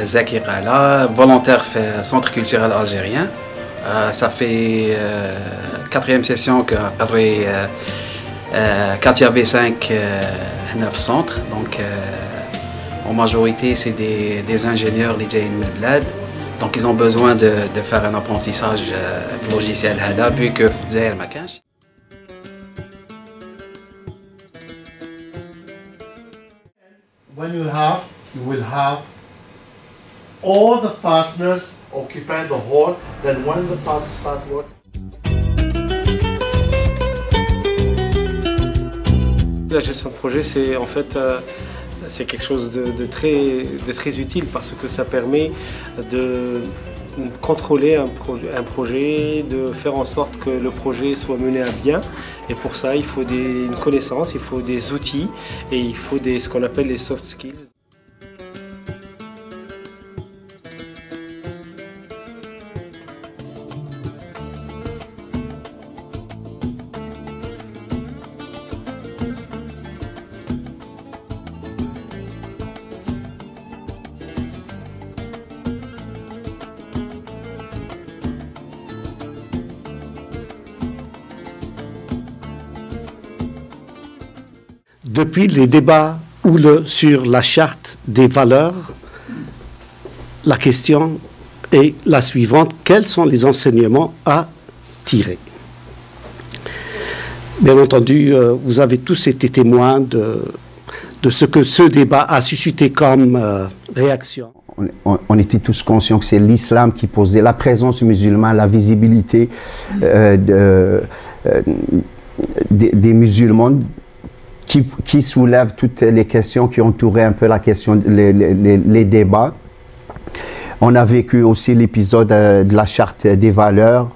Zaki Qala, volontaire في Centre culturel algérien. Ça fait quatrième session que quand il y avait 5 9 centres. Donc en majorité c'est des ingénieurs qui viennent de Bled. Donc ils ont besoin de faire un apprentissage logiciel هذا vu que في الجزائر ما كانش. When you will have all the fasteners occupying the hole, then when the parts start working. La gestion de projet, c'est en fait c'est quelque chose de très utile parce que ça permet de contrôler un projet, de faire en sorte que le projet soit mené à bien. Et pour ça, il faut une connaissance, il faut des outils et il faut ce qu'on appelle les soft skills. Depuis les débats sur la charte des valeurs, la question est la suivante. Quels sont les enseignements à tirer? Bien entendu, vous avez tous été témoins de ce que ce débat a suscité comme réaction. On était tous conscients que c'est l'islam qui posait la présence musulmane, la visibilité des musulmans, qui soulève toutes les questions qui entouraient un peu la question, les débats. On a vécu aussi l'épisode de la charte des valeurs,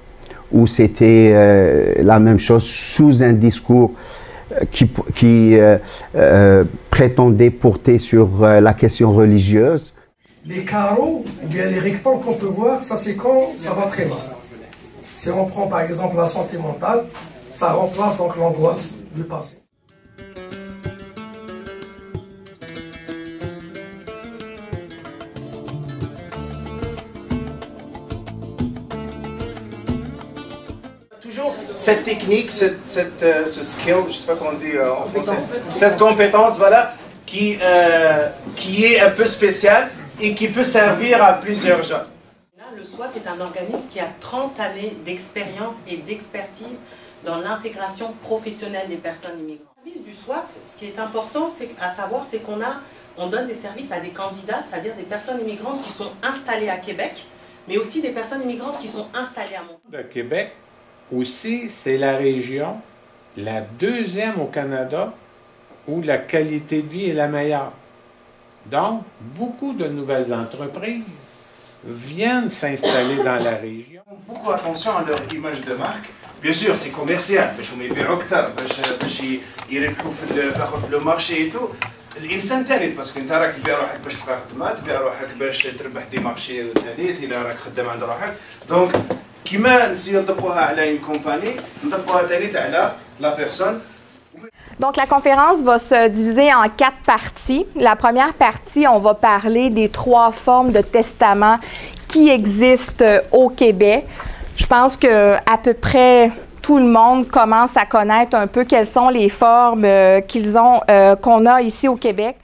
où c'était la même chose sous un discours qui prétendait porter sur la question religieuse. Les carreaux ou bien les rectangles qu'on peut voir, ça c'est quand ça va très mal. Si on prend par exemple la santé mentale, ça remplace donc l'angoisse du passé. Toujours cette technique, ce skill, je ne sais pas comment on dit en français, cette compétence, voilà, qui est un peu spéciale et qui peut servir à plusieurs gens. Le SWAT est un organisme qui a 30 années d'expérience et d'expertise dans l'intégration professionnelle des personnes immigrantes. Le service du SWAT, ce qui est important à savoir, c'est qu'on donne des services à des candidats, c'est-à-dire des personnes immigrantes qui sont installées à Québec, mais aussi des personnes immigrantes qui sont installées à Montréal. Le Québec aussi, c'est la région, la deuxième au Canada, où la qualité de vie est la meilleure. Donc, beaucoup de nouvelles entreprises viennent s'installer dans la région. Beaucoup attention à leur image de marque. Bien sûr, c'est commercial, باش هم يبيعوا أكثر، باش يربحوا في le marché et tout. الإنسان ثالث، باسكو أنت راك تبيع روحك باش تلقى خدمة، تبيع روحك باش تربح دي مارشي ثالث، إلا راك خدام عند روحك. دونك كيما نسيو نطبقوها على une compagnie، نطبقوها ثالث على la personne. Donc, la conférence va se diviser en 4 parties. La première partie, on va parler des 3 formes de testament qui existent au Québec. Je pense qu'à peu près tout le monde commence à connaître un peu quelles sont les formes qu'on a ici au Québec.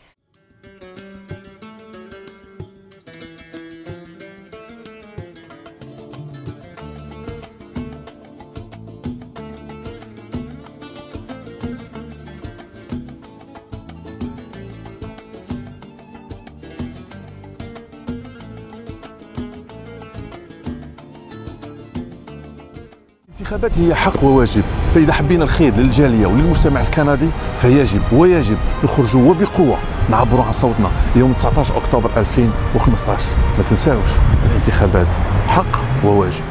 الانتخابات هي حق وواجب، فإذا حبينا الخير للجالية وللمجتمع الكندي فيجب نخرجوا وبقوة نعبروا عن صوتنا يوم 19 أكتوبر 2015. ما تنساوش الانتخابات حق وواجب.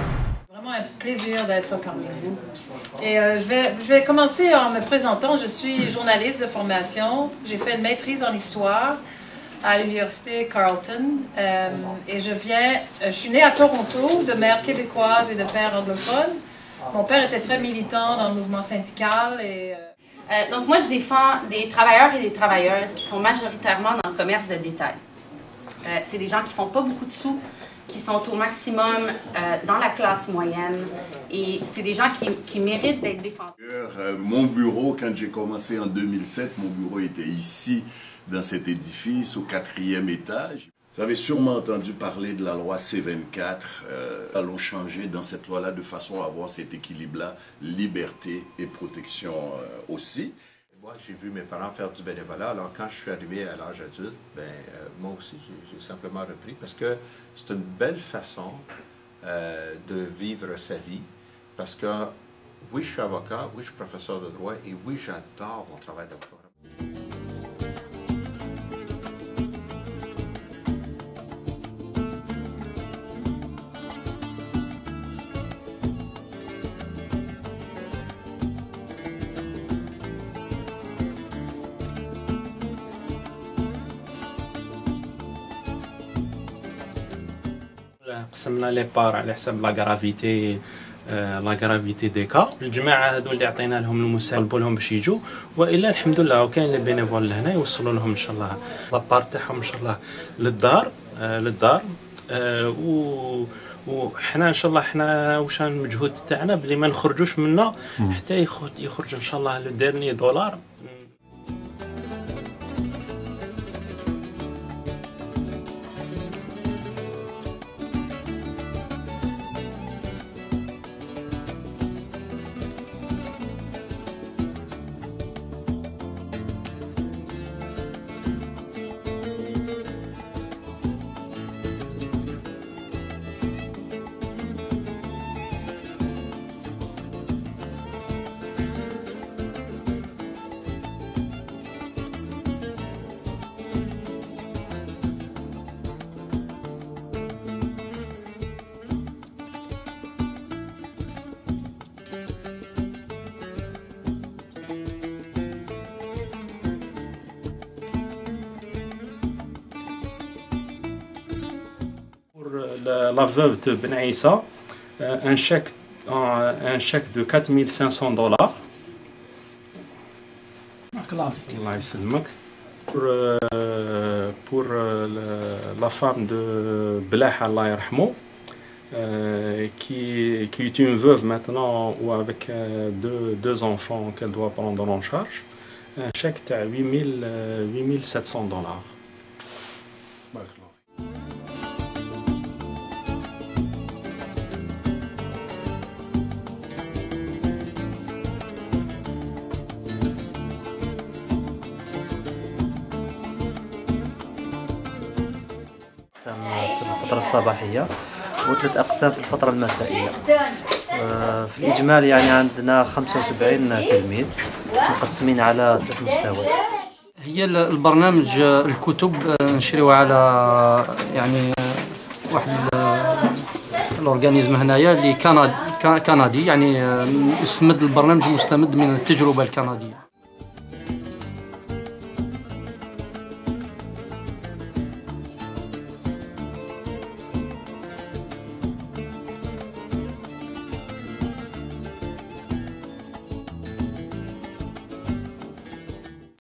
Vraiment un plaisir d'être parmi vous. Et je vais commencer en me présentant. Je suis journaliste de formation. J'ai fait une maîtrise en histoire à l'université Carleton et je suis née à Toronto de mère québécoise et de père anglophone. Mon père était très militant dans le mouvement syndical. Donc moi, je défends des travailleurs et des travailleuses qui sont majoritairement dans le commerce de détail. c'est des gens qui font pas beaucoup de sous, qui sont au maximum dans la classe moyenne, et c'est des gens qui méritent d'être défendus. Mon bureau, quand j'ai commencé en 2007, mon bureau était ici, dans cet édifice, au 4e étage. Vous avez sûrement entendu parler de la loi C24. Allons changer dans cette loi-là de façon à avoir cet équilibre-là, liberté et protection aussi. Moi, j'ai vu mes parents faire du bénévolat. Alors, quand je suis arrivé à l'âge adulte, moi aussi, j'ai simplement repris parce que c'est une belle façon de vivre sa vie. Parce que, oui, je suis avocat, oui, je suis professeur de droit et oui, j'adore mon travail d'avocat. قسمنا لي بار على حسب لا غرافيتي دي كا. الجماعه هذو اللي عطينا لهم المساعد طلبوا لهم باش يجوا، والا الحمد لله وكاين لي بينيفول لهنا يوصلوا لهم ان شاء الله لابار تاعهم ان شاء الله للدار وحنا ان شاء الله حنا واش المجهود تاعنا بلي ما نخرجوش منا حتى يخرج ان شاء الله لو ديرني دولار. La veuve de Ben Aïssa, un chèque de 4 500 $. Pour la femme de Belah, Allah yarhamou, qui est une veuve maintenant ou avec deux enfants qu'elle doit prendre en charge, un chèque de 8 700 $. في الفترة الصباحية وثلاث أقسام في الفترة المسائية. في الإجمال يعني عندنا 75 تلميذ مقسمين على 3 مستويات. هي البرنامج الكتب نشريوها على يعني واحد الأورغانيزم هنايا اللي كندي يعني البرنامج مستمد من التجربة الكندية.